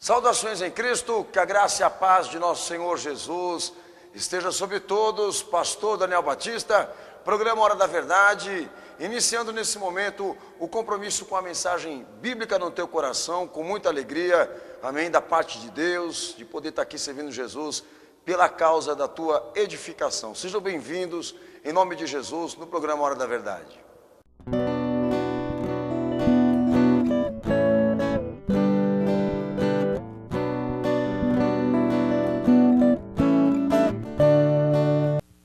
Saudações em Cristo, que a graça e a paz de nosso Senhor Jesus esteja sobre todos. Pastor Daniel Batista, programa Hora da Verdade, iniciando nesse momento o compromisso com a mensagem bíblica no teu coração, com muita alegria, amém, da parte de Deus, de poder estar aqui servindo Jesus pela causa da tua edificação. Sejam bem-vindos, em nome de Jesus, no programa Hora da Verdade.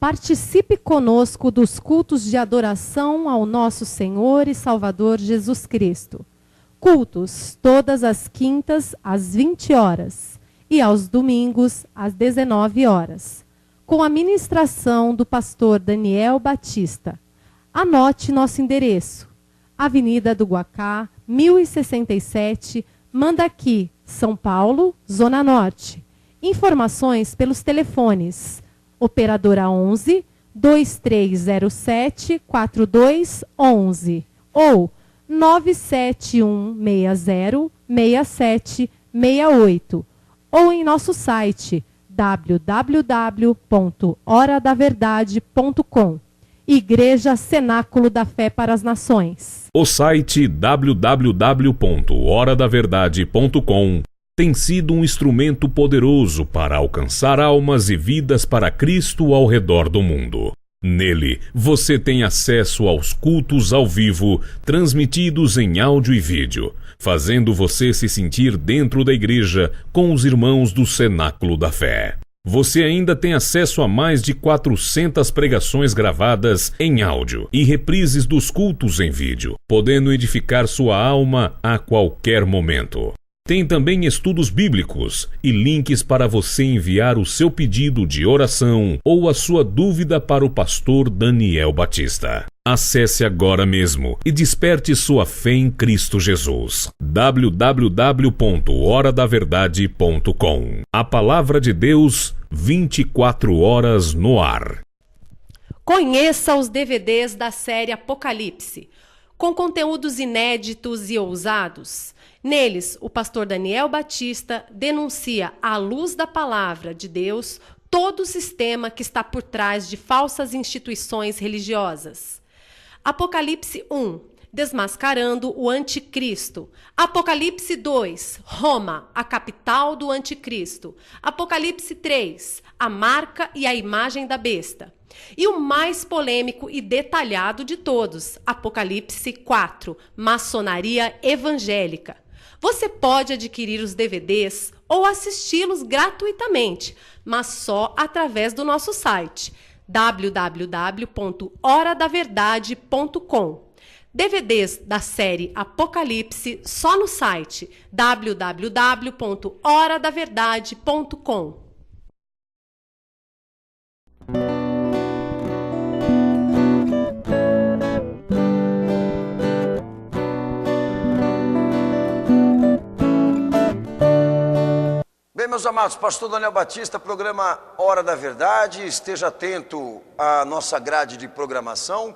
Participe conosco dos cultos de adoração ao nosso Senhor e Salvador Jesus Cristo. Cultos todas as quintas às 20 horas e aos domingos às 19 horas, com a ministração do pastor Daniel Batista. Anote nosso endereço: Avenida do Guacá, 1067, Mandaqui, São Paulo, Zona Norte. Informações pelos telefones: Operadora 11 2307 4211 ou 97160 6768 ou em nosso site www.horadaverdade.com. Igreja Cenáculo da Fé para as Nações. O site www.horadaverdade.com tem sido um instrumento poderoso para alcançar almas e vidas para Cristo ao redor do mundo. Nele, você tem acesso aos cultos ao vivo, transmitidos em áudio e vídeo, fazendo você se sentir dentro da igreja com os irmãos do Cenáculo da Fé. Você ainda tem acesso a mais de 400 pregações gravadas em áudio e reprises dos cultos em vídeo, podendo edificar sua alma a qualquer momento. Tem também estudos bíblicos e links para você enviar o seu pedido de oração ou a sua dúvida para o pastor Daniel Batista. Acesse agora mesmo e desperte sua fé em Cristo Jesus. www.horadaverdade.com. A palavra de Deus, 24 horas no ar. Conheça os DVDs da série Apocalipse, com conteúdos inéditos e ousados. Neles, o pastor Daniel Batista denuncia, à luz da palavra de Deus, todo o sistema que está por trás de falsas instituições religiosas. Apocalipse 1, desmascarando o anticristo. Apocalipse 2, Roma, a capital do anticristo. Apocalipse 3, a marca e a imagem da besta. E o mais polêmico e detalhado de todos, Apocalipse 4, maçonaria evangélica. Você pode adquirir os DVDs ou assisti-los gratuitamente, mas só através do nosso site www.horadaverdade.com. DVDs da série Apocalipse só no site www.horadaverdade.com. Bem, meus amados, pastor Daniel Batista, programa Hora da Verdade. Esteja atento à nossa grade de programação.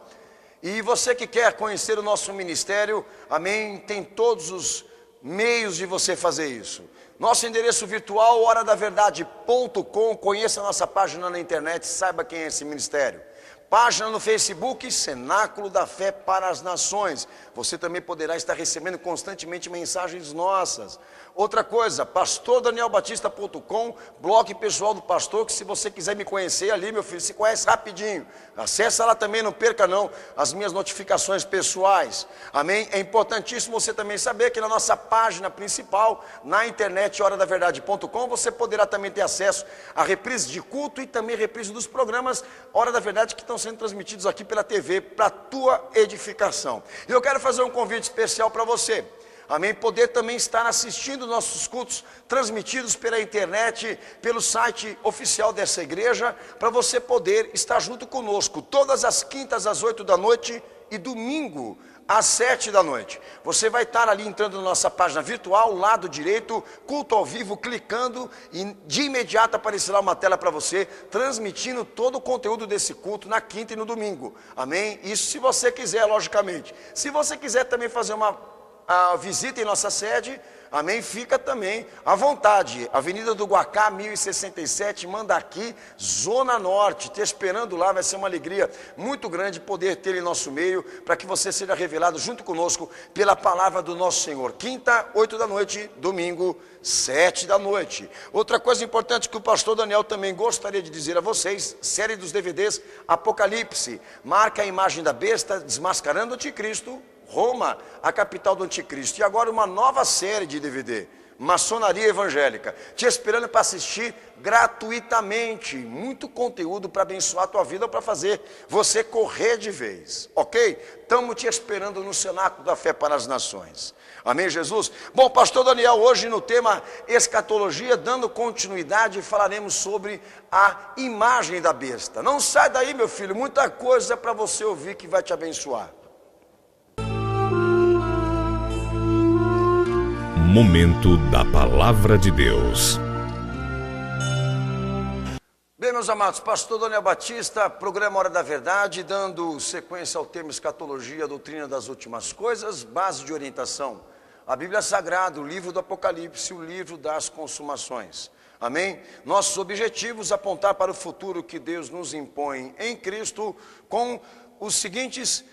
E você que quer conhecer o nosso ministério, amém, tem todos os meios de você fazer isso. Nosso endereço virtual, horadaverdade.com. Conheça a nossa página na internet, saiba quem é esse ministério. Página no Facebook, Cenáculo da Fé para as Nações. Você também poderá estar recebendo constantemente mensagens nossas. Outra coisa, pastordanielbatista.com, blog pessoal do pastor, que se você quiser me conhecer ali, meu filho, se conhece rapidinho. Acessa lá também, não perca não as minhas notificações pessoais. Amém? É importantíssimo você também saber que na nossa página principal, na internet, horadaverdade.com, você poderá também ter acesso a reprise de culto e também reprise dos programas Hora da Verdade que estão sendo transmitidos aqui pela TV para a tua edificação. E eu quero fazer um convite especial para você. Amém? Poder também estar assistindo nossos cultos transmitidos pela internet, pelo site oficial dessa igreja, para você poder estar junto conosco todas as quintas às 8 da noite e domingo às 7 da noite. Você vai estar ali entrando na nossa página virtual, lado direito, culto ao vivo, clicando e de imediato aparecerá uma tela para você, transmitindo todo o conteúdo desse culto na quinta e no domingo. Amém? Isso se você quiser, logicamente. Se você quiser também fazer uma visitem nossa sede, amém? Fica também à vontade, Avenida do Guacá, 1067, Mandaqui, Zona Norte, te esperando lá, vai ser uma alegria muito grande poder ter em nosso meio, para que você seja revelado junto conosco pela palavra do nosso Senhor. Quinta, 8 da noite, domingo, 7 da noite. Outra coisa importante que o pastor Daniel também gostaria de dizer a vocês, série dos DVDs Apocalipse, marca a imagem da besta, desmascarando o anticristo, Roma, a capital do anticristo. E agora uma nova série de DVD, Maçonaria Evangélica, te esperando para assistir gratuitamente. Muito conteúdo para abençoar a tua vida, para fazer você correr de vez, ok? Estamos te esperando no Cenáculo da Fé para as Nações. Amém, Jesus? Bom, pastor Daniel, hoje no tema escatologia, dando continuidade, falaremos sobre a imagem da besta. Não sai daí, meu filho, muita coisa para você ouvir que vai te abençoar. Momento da Palavra de Deus. Bem, meus amados, pastor Daniel Batista, programa Hora da Verdade, dando sequência ao tema escatologia, a doutrina das últimas coisas, base de orientação, a Bíblia Sagrada, o livro do Apocalipse, o livro das consumações. Amém? Nossos objetivos, apontar para o futuro que Deus nos impõe em Cristo, com os seguintes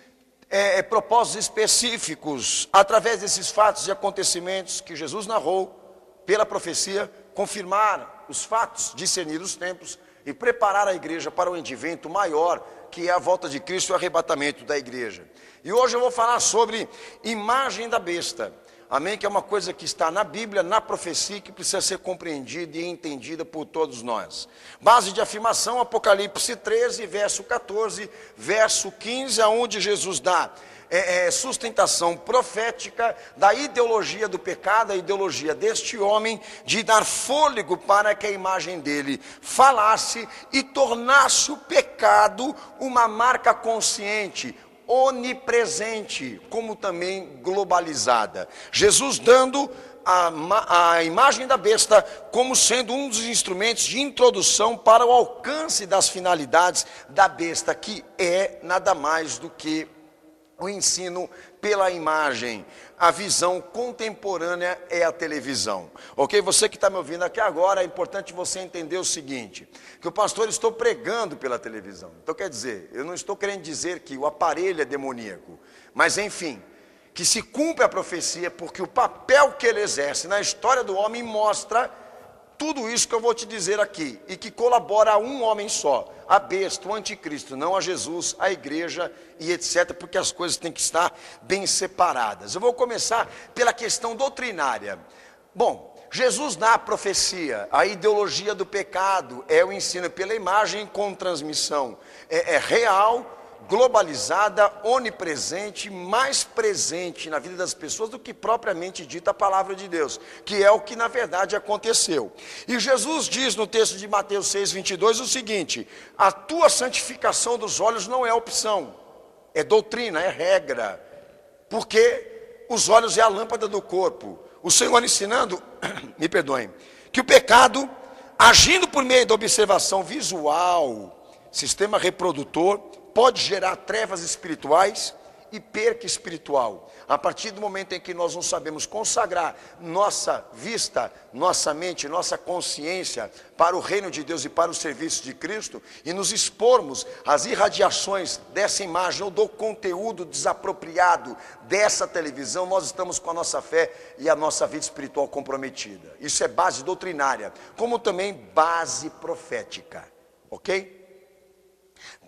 propósitos específicos, através desses fatos e acontecimentos que Jesus narrou, pela profecia, confirmar os fatos, discernir os tempos e preparar a igreja para o advento maior, que é a volta de Cristo e o arrebatamento da igreja. E hoje eu vou falar sobre imagem da besta, amém? Que é uma coisa que está na Bíblia, na profecia, que precisa ser compreendida e entendida por todos nós. Base de afirmação, Apocalipse 13, verso 14, verso 15, aonde Jesus dá sustentação profética da ideologia do pecado, a ideologia deste homem, de dar fôlego para que a imagem dele falasse e tornasse o pecado uma marca consciente, onipresente, como também globalizada. Jesus dando a imagem da besta como sendo um dos instrumentos de introdução para o alcance das finalidades da besta, que é nada mais do que o ensino pela imagem. A visão contemporânea é a televisão, ok? Você que está me ouvindo aqui agora, é importante você entender o seguinte, que o pastor estou pregando pela televisão. Então quer dizer, eu não estou querendo dizer que o aparelho é demoníaco, mas enfim, que se cumpre a profecia, porque o papel que ele exerce na história do homem mostra tudo isso que eu vou te dizer aqui, e que colabora a um homem só, a besta, o anticristo, não a Jesus, a igreja e etc, porque as coisas têm que estar bem separadas. Eu vou começar pela questão doutrinária. Bom, Jesus na profecia, a ideologia do pecado é o ensino pela imagem com transmissão, é real, globalizada, onipresente, mais presente na vida das pessoas do que propriamente dita a palavra de Deus, que é o que na verdade aconteceu. E Jesus diz no texto de Mateus 6, 22 o seguinte: a tua santificação dos olhos não é opção, é doutrina, é regra, porque os olhos é a lâmpada do corpo. O Senhor ensinando, me perdoem, que o pecado, agindo por meio da observação visual, sistema reprodutor, pode gerar trevas espirituais e perca espiritual. A partir do momento em que nós não sabemos consagrar nossa vista, nossa mente, nossa consciência para o reino de Deus e para o serviço de Cristo, e nos expormos às irradiações dessa imagem ou do conteúdo desapropriado dessa televisão, nós estamos com a nossa fé e a nossa vida espiritual comprometida. Isso é base doutrinária, como também base profética, ok?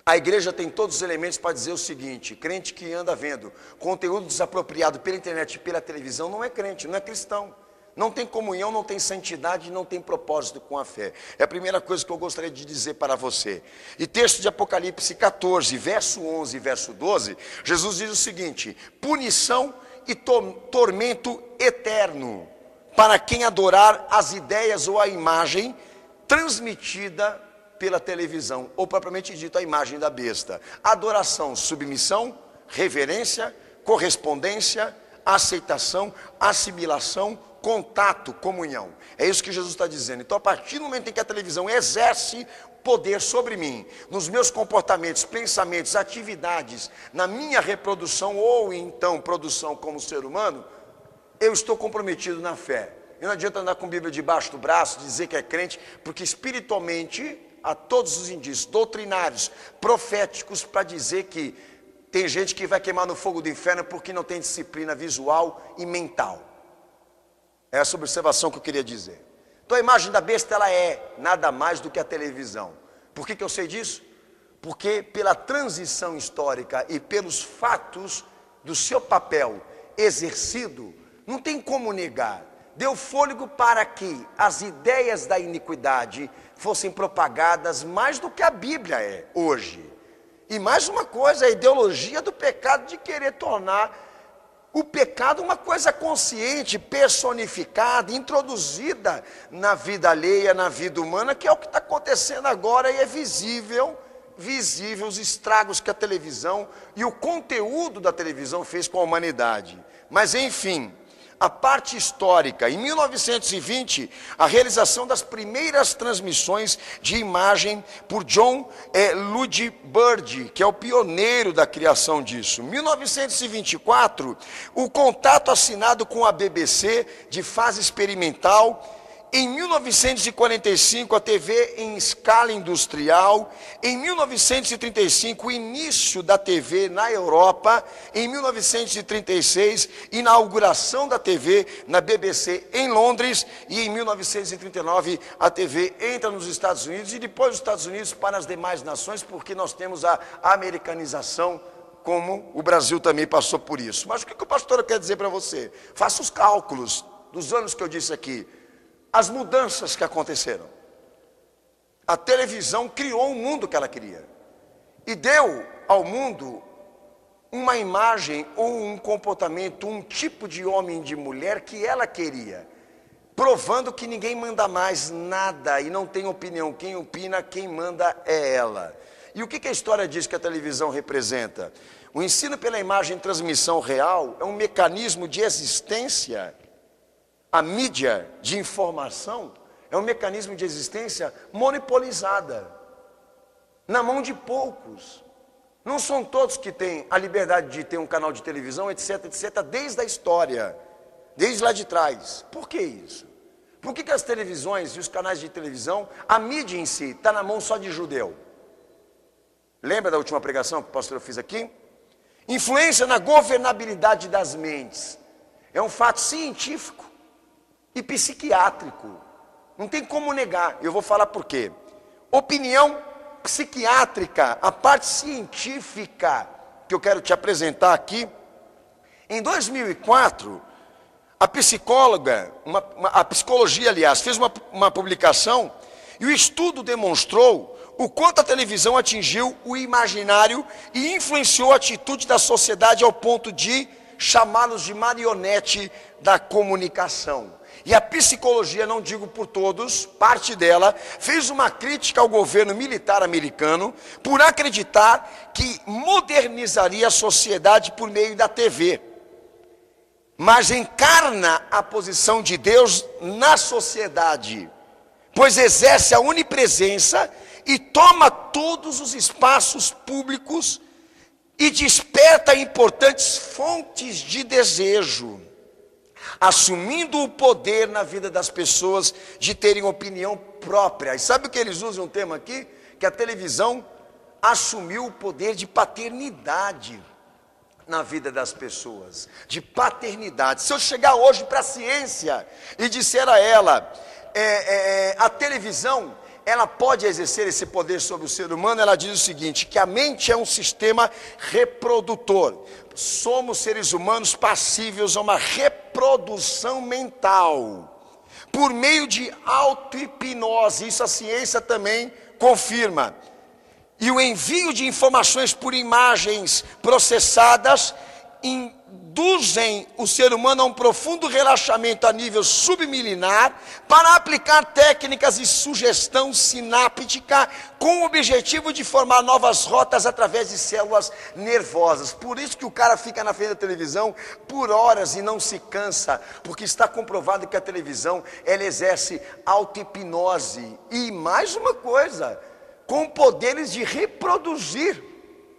A igreja tem todos os elementos para dizer o seguinte: crente que anda vendo conteúdo desapropriado pela internet e pela televisão não é crente, não é cristão. Não tem comunhão, não tem santidade, não tem propósito com a fé. É a primeira coisa que eu gostaria de dizer para você. E texto de Apocalipse 14, verso 11 e verso 12, Jesus diz o seguinte: punição e tormento eterno para quem adorar as ideias ou a imagem transmitida pela televisão, ou propriamente dito a imagem da besta. Adoração, submissão, reverência, correspondência, aceitação, assimilação, contato, comunhão. É isso que Jesus está dizendo. Então, a partir do momento em que a televisão exerce poder sobre mim, nos meus comportamentos, pensamentos, atividades, na minha reprodução ou então produção como ser humano, eu estou comprometido na fé. E não adianta andar com a Bíblia debaixo do braço, dizer que é crente, porque espiritualmente há todos os indícios doutrinários, proféticos, para dizer que tem gente que vai queimar no fogo do inferno porque não tem disciplina visual e mental. É essa observação que eu queria dizer. Então a imagem da besta, ela é nada mais do que a televisão. Por que eu sei disso? Porque pela transição histórica e pelos fatos do seu papel exercido, não tem como negar. Deu fôlego para que as ideias da iniquidade fossem propagadas mais do que a Bíblia é hoje. E mais uma coisa, a ideologia do pecado de querer tornar o pecado uma coisa consciente, personificada, introduzida na vida alheia, na vida humana, que é o que está acontecendo agora e é visível os estragos que a televisão e o conteúdo da televisão fez com a humanidade. Mas enfim, a parte histórica, em 1920, a realização das primeiras transmissões de imagem por John Lloyd Bird, que é o pioneiro da criação disso. 1924, o contato assinado com a BBC de fase experimental. Em 1945, a TV em escala industrial. Em 1935, o início da TV na Europa. Em 1936, inauguração da TV na BBC em Londres. E em 1939, a TV entra nos Estados Unidos e depois dos Estados Unidos para as demais nações, porque nós temos a americanização, como o Brasil também passou por isso. Mas o que o pastor quer dizer para você? Faça os cálculos dos anos que eu disse aqui. As mudanças que aconteceram. A televisão criou o mundo que ela queria. E deu ao mundo uma imagem ou um comportamento, um tipo de homem e de mulher que ela queria. Provando que ninguém manda mais nada e não tem opinião. Quem opina, quem manda é ela. E o que a história diz que a televisão representa? O ensino pela imagem e transmissão real é um mecanismo de existência. A mídia de informação é um mecanismo de existência monopolizada, na mão de poucos. Não são todos que têm a liberdade de ter um canal de televisão, etc, etc, desde a história, desde lá de trás. Por que isso? Por que as televisões e os canais de televisão, a mídia em si, está na mão só de judeu? Lembra da última pregação que o pastor fez aqui? Influência na governabilidade das mentes. É um fato científico e psiquiátrico. Não tem como negar. Eu vou falar por quê. Opinião psiquiátrica, a parte científica que eu quero te apresentar aqui. Em 2004, a psicóloga, a psicologia, aliás, fez uma publicação e o estudo demonstrou o quanto a televisão atingiu o imaginário e influenciou a atitude da sociedade ao ponto de chamá-los de marionete da comunicação. E a psicologia, não digo por todos, parte dela, fez uma crítica ao governo militar americano por acreditar que modernizaria a sociedade por meio da TV. Mas encarna a posição de Deus na sociedade, pois exerce a onipresença e toma todos os espaços públicos e desperta importantes fontes de desejo, assumindo o poder na vida das pessoas de terem opinião própria. E sabe o que eles usam um tema aqui? Que a televisão assumiu o poder de paternidade na vida das pessoas, de paternidade. Se eu chegar hoje para a ciência e disser a ela, a televisão, ela pode exercer esse poder sobre o ser humano, ela diz o seguinte, que a mente é um sistema reprodutor. Somos seres humanos passíveis a uma reprodução mental, por meio de auto-hipnose, isso a ciência também confirma. E o envio de informações por imagens processadas induzem o ser humano a um profundo relaxamento a nível submilinar para aplicar técnicas de sugestão sináptica com o objetivo de formar novas rotas através de células nervosas. Por isso que o cara fica na frente da televisão por horas e não se cansa, porque está comprovado que a televisão, ela exerce auto-hipnose e mais uma coisa, com poderes de reproduzir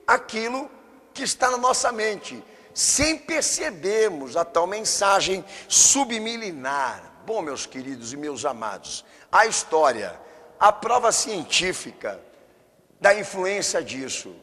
aquilo que está na nossa mente. sem percebermos a tal mensagem subliminar. Bom, meus queridos e meus amados, a história, a prova científica da influência disso,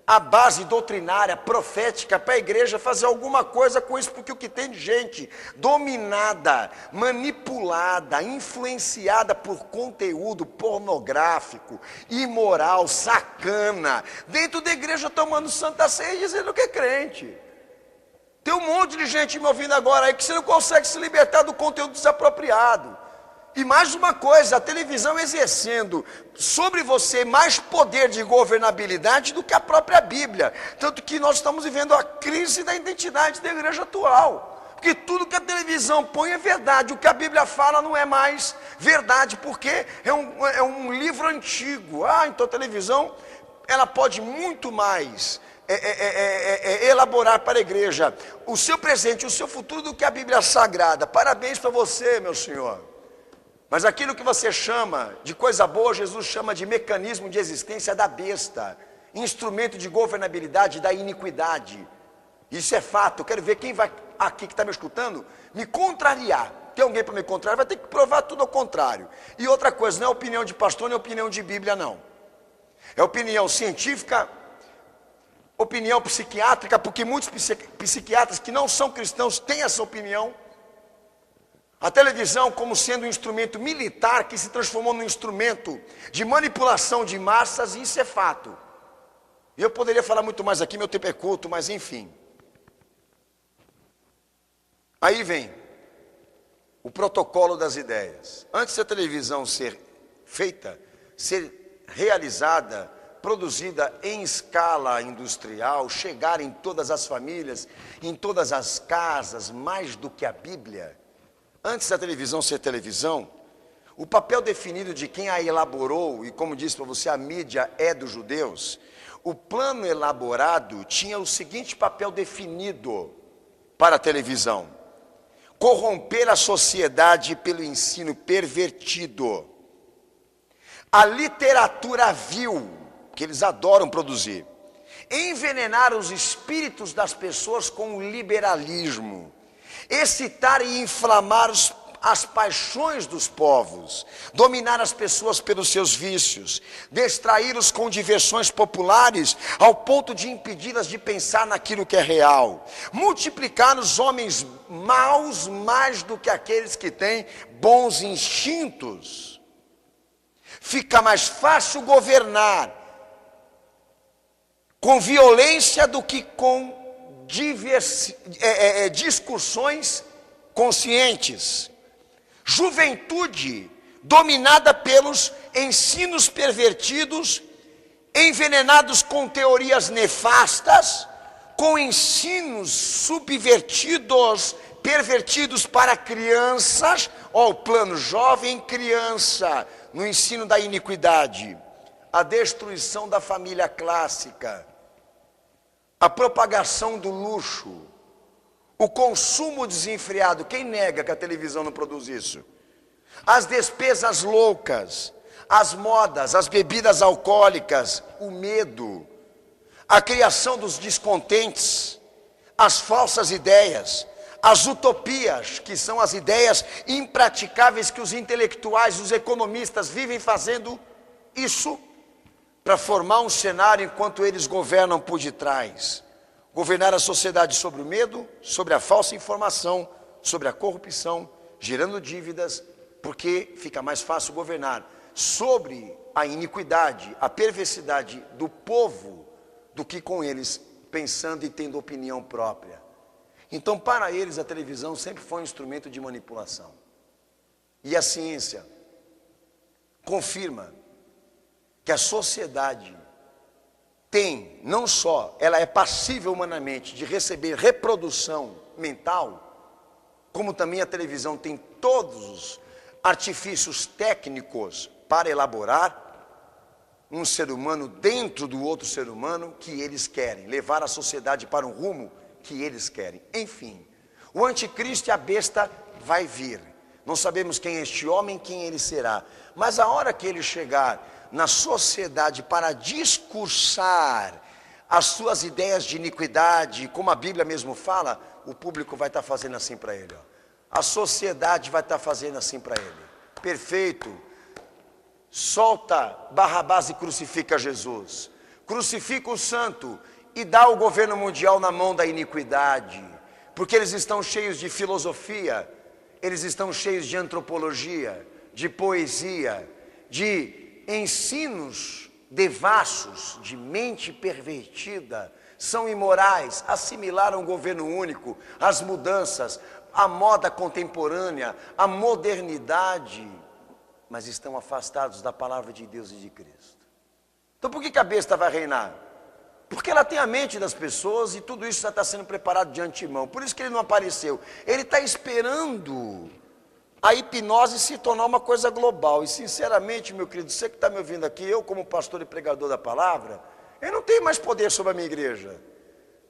a base doutrinária, profética para a igreja fazer alguma coisa com isso, porque o que tem de gente dominada, manipulada, influenciada por conteúdo pornográfico, imoral, sacana, dentro da igreja tomando santa ceia e dizendo que é crente. Tem um monte de gente me ouvindo agora aí que você não consegue se libertar do conteúdo desapropriado. E mais uma coisa, a televisão exercendo sobre você mais poder de governabilidade do que a própria Bíblia. Tanto que nós estamos vivendo a crise da identidade da igreja atual. Porque tudo que a televisão põe é verdade, o que a Bíblia fala não é mais verdade, porque é um livro antigo. Então a televisão, ela pode muito mais elaborar para a igreja o seu presente e o seu futuro do que a Bíblia Sagrada. Parabéns para você, meu senhor. Mas aquilo que você chama de coisa boa, Jesus chama de mecanismo de existência da besta, instrumento de governabilidade da iniquidade. Isso é fato. Eu quero ver quem vai aqui que está me escutando me contrariar. Tem alguém para me contrariar? Vai ter que provar tudo ao contrário. E outra coisa, não é opinião de pastor, nem opinião de Bíblia, não. É opinião científica, opinião psiquiátrica, porque muitos psiquiatras que não são cristãos têm essa opinião. A televisão como sendo um instrumento militar que se transformou num instrumento de manipulação de massas, isso é fato. E eu poderia falar muito mais aqui, meu tempo é curto, mas enfim. Aí vem o protocolo das ideias. Antes da televisão ser feita, ser realizada, produzida em escala industrial, chegar em todas as famílias, em todas as casas, mais do que a Bíblia. Antes da televisão ser televisão, o papel definido de quem a elaborou, e como disse para você, a mídia é dos judeus, o plano elaborado tinha o seguinte papel definido para a televisão: corromper a sociedade pelo ensino pervertido. A literatura vil, que eles adoram produzir, envenenar os espíritos das pessoas com o liberalismo, excitar e inflamar as paixões dos povos, dominar as pessoas pelos seus vícios, distraí-los com diversões populares, ao ponto de impedi-las de pensar naquilo que é real, multiplicar os homens maus mais do que aqueles que têm bons instintos. Fica mais fácil governar com violência do que com discussões conscientes. Juventude dominada pelos ensinos pervertidos, envenenados com teorias nefastas, com ensinos subvertidos, pervertidos para crianças. O plano jovem criança no ensino da iniquidade, a destruição da família clássica, a propagação do luxo, o consumo desenfreado. Quem nega que a televisão não produz isso? As despesas loucas, as modas, as bebidas alcoólicas, o medo, a criação dos descontentes, as falsas ideias, as utopias, que são as ideias impraticáveis que os intelectuais, os economistas vivem fazendo isso para formar um cenário enquanto eles governam por detrás. Governar a sociedade sobre o medo, sobre a falsa informação, sobre a corrupção, gerando dívidas, porque fica mais fácil governar sobre a iniquidade, a perversidade do povo, do que com eles pensando e tendo opinião própria. Então, para eles, a televisão sempre foi um instrumento de manipulação. E a ciência confirma que a sociedade tem, não só, ela é passível humanamente de receber reprodução mental, como também a televisão tem todos os artifícios técnicos para elaborar um ser humano dentro do outro ser humano que eles querem, levar a sociedade para um rumo que eles querem. Enfim, o anticristo e a besta vai vir. Não sabemos quem é este homem, quem ele será. Mas a hora que ele chegar na sociedade para discursar as suas ideias de iniquidade, como a Bíblia mesmo fala, o público vai estar fazendo assim para ele. A sociedade vai estar fazendo assim para ele. Perfeito. Solta Barrabás e crucifica Jesus. Crucifica o santo e dá o governo mundial na mão da iniquidade. Porque eles estão cheios de filosofia, eles estão cheios de antropologia, de poesia, de ensinos devassos, de mente pervertida, são imorais, assimilaram o governo único, as mudanças, a moda contemporânea, a modernidade, mas estão afastados da palavra de Deus e de Cristo. Então por que a besta vai reinar? Porque ela tem a mente das pessoas e tudo isso já está sendo preparado de antemão. Por isso que ele não apareceu. Ele está esperando a hipnose se tornar uma coisa global. E sinceramente, meu querido, você que está me ouvindo aqui, eu como pastor e pregador da palavra, eu não tenho mais poder sobre a minha igreja.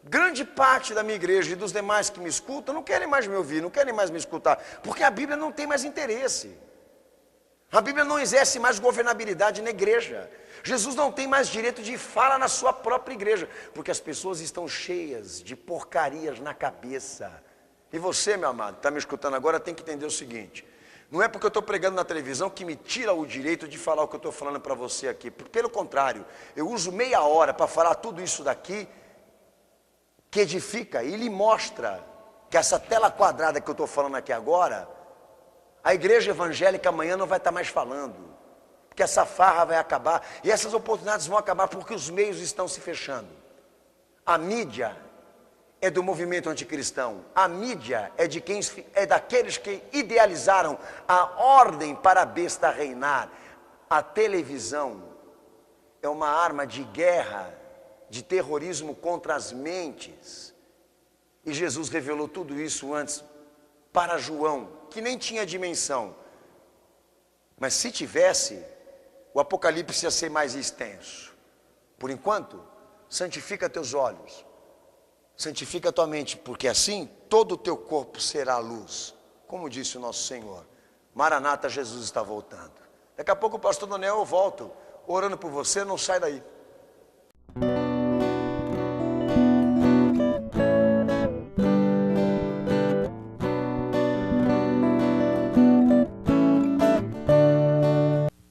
Grande parte da minha igreja e dos demais que me escutam não querem mais me ouvir, não querem mais me escutar, porque a Bíblia não tem mais interesse. A Bíblia não exerce mais governabilidade na igreja. Jesus não tem mais direito de fala na sua própria igreja, porque as pessoas estão cheias de porcarias na cabeça. E você, meu amado, está me escutando agora, tem que entender o seguinte: não é porque eu estou pregando na televisão que me tira o direito de falar o que eu estou falando para você aqui. Pelo contrário, eu uso meia hora para falar tudo isso daqui, que edifica e lhe mostra que essa tela quadrada que eu estou falando aqui agora, a igreja evangélica amanhã não vai estar mais falando. Porque essa farra vai acabar, e essas oportunidades vão acabar porque os meios estão se fechando. A mídia é do movimento anticristão. A mídia é daqueles que idealizaram a ordem para a besta reinar. A televisão é uma arma de guerra, de terrorismo contra as mentes. E Jesus revelou tudo isso antes para João, que nem tinha dimensão. Mas se tivesse, o Apocalipse ia ser mais extenso. Por enquanto, santifica teus olhos, santifica tua mente, porque assim todo o teu corpo será luz, como disse o nosso Senhor. Maranata, Jesus está voltando. Daqui a pouco o pastor Daniel, eu volto orando por você, não sai daí.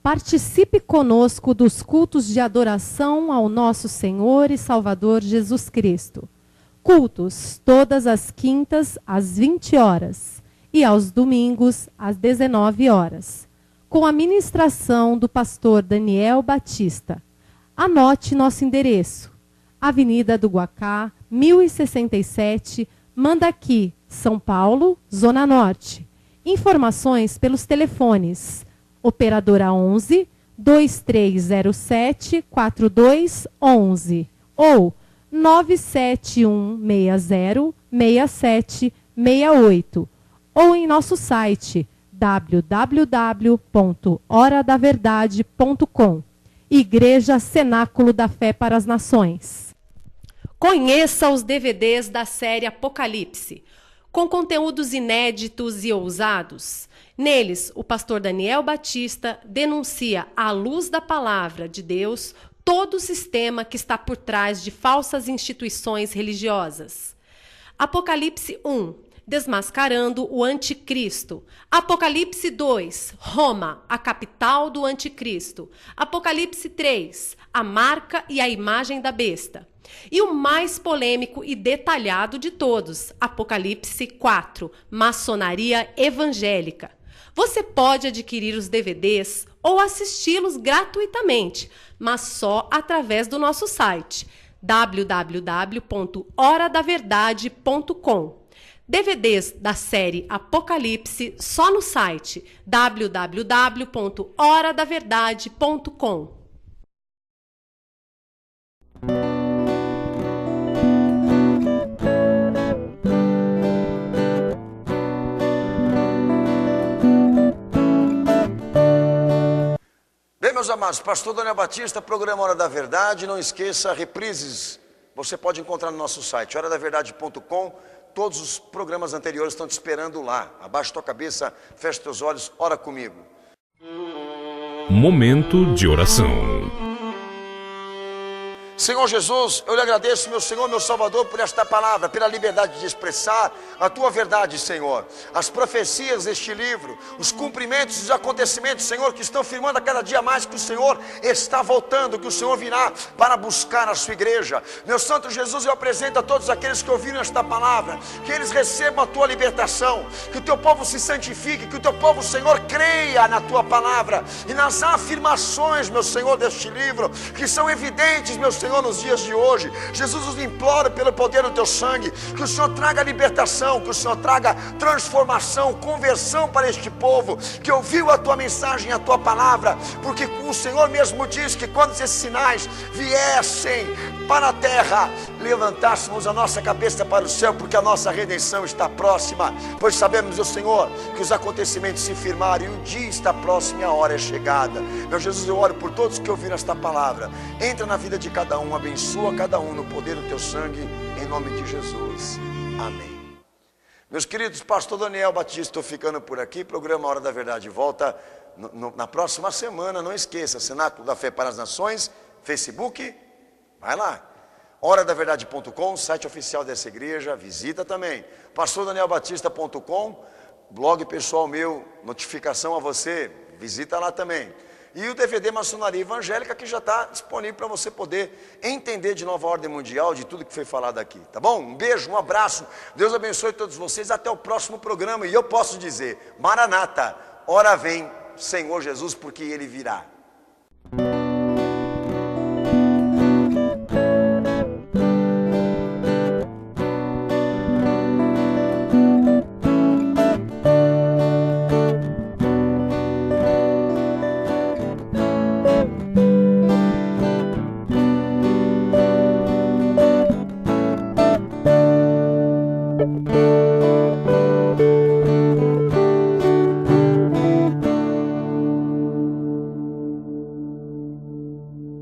Participe conosco dos cultos de adoração ao nosso Senhor e Salvador Jesus Cristo. Cultos todas as quintas às 20 horas e aos domingos às 19 horas, com a ministração do pastor Daniel Batista. Anote nosso endereço: Avenida do Guacá, 1067, Mandaqui, São Paulo, Zona Norte. Informações pelos telefones: Operadora 11 2307 4211 ou 97160 6768, ou em nosso site www.horadaverdade.com. Igreja Cenáculo da Fé para as Nações. Conheça os DVDs da série Apocalipse, com conteúdos inéditos e ousados. Neles, o pastor Daniel Batista denuncia, à luz da palavra de Deus, todo o sistema que está por trás de falsas instituições religiosas. Apocalipse 1, desmascarando o anticristo. Apocalipse 2, Roma, a capital do anticristo. Apocalipse 3, a marca e a imagem da besta. E o mais polêmico e detalhado de todos, Apocalipse 4, maçonaria evangélica. Você pode adquirir os DVDs ou assisti-los gratuitamente, mas só através do nosso site www.horadaverdade.com. DVDs da série Apocalipse só no site www.horadaverdade.com. Bem, meus amados, pastor Daniel Batista, programa Hora da Verdade. Não esqueça, reprises você pode encontrar no nosso site, horadaverdade.com. Todos os programas anteriores estão te esperando lá. Abaixa tua cabeça, fecha teus olhos, ora comigo. Momento de oração. Senhor Jesus, eu lhe agradeço, meu Senhor, meu Salvador, por esta palavra, pela liberdade de expressar a tua verdade, Senhor. As profecias deste livro, os cumprimentos, os acontecimentos, Senhor, que estão firmando a cada dia mais que o Senhor está voltando, que o Senhor virá para buscar a sua igreja. Meu Santo Jesus, eu apresento a todos aqueles que ouviram esta palavra, que eles recebam a tua libertação, que o teu povo se santifique, que o teu povo, Senhor, creia na tua palavra e nas afirmações, meu Senhor, deste livro, que são evidentes, meu Senhor, nos dias de hoje. Jesus, os imploro pelo poder do teu sangue, que o Senhor traga libertação, que o Senhor traga transformação, conversão para este povo, que ouviu a tua mensagem, a tua palavra, porque o Senhor mesmo diz que quando esses sinais viessem para a terra, levantássemos a nossa cabeça para o céu, porque a nossa redenção está próxima, pois sabemos, meu Senhor, que os acontecimentos se firmaram e o dia está próximo e a hora é chegada. Meu Jesus, eu oro por todos que ouviram esta palavra. Entra na vida de cada um, abençoa cada um no poder do teu sangue, em nome de Jesus, amém. Meus queridos, pastor Daniel Batista, estou ficando por aqui. Programa Hora da Verdade volta na próxima semana. Não esqueça, Cenáculo da Fé para as Nações, Facebook, vai lá, horadaverdade.com, site oficial dessa igreja, visita também, pastordanielbatista.com, blog pessoal meu, notificação a você, visita lá também. E o DVD Maçonaria Evangélica, que já está disponível para você poder entender de Nova Ordem Mundial, de tudo que foi falado aqui, tá bom? Um beijo, um abraço, Deus abençoe todos vocês, até o próximo programa. E eu posso dizer, Maranata, ora vem, Senhor Jesus, porque Ele virá.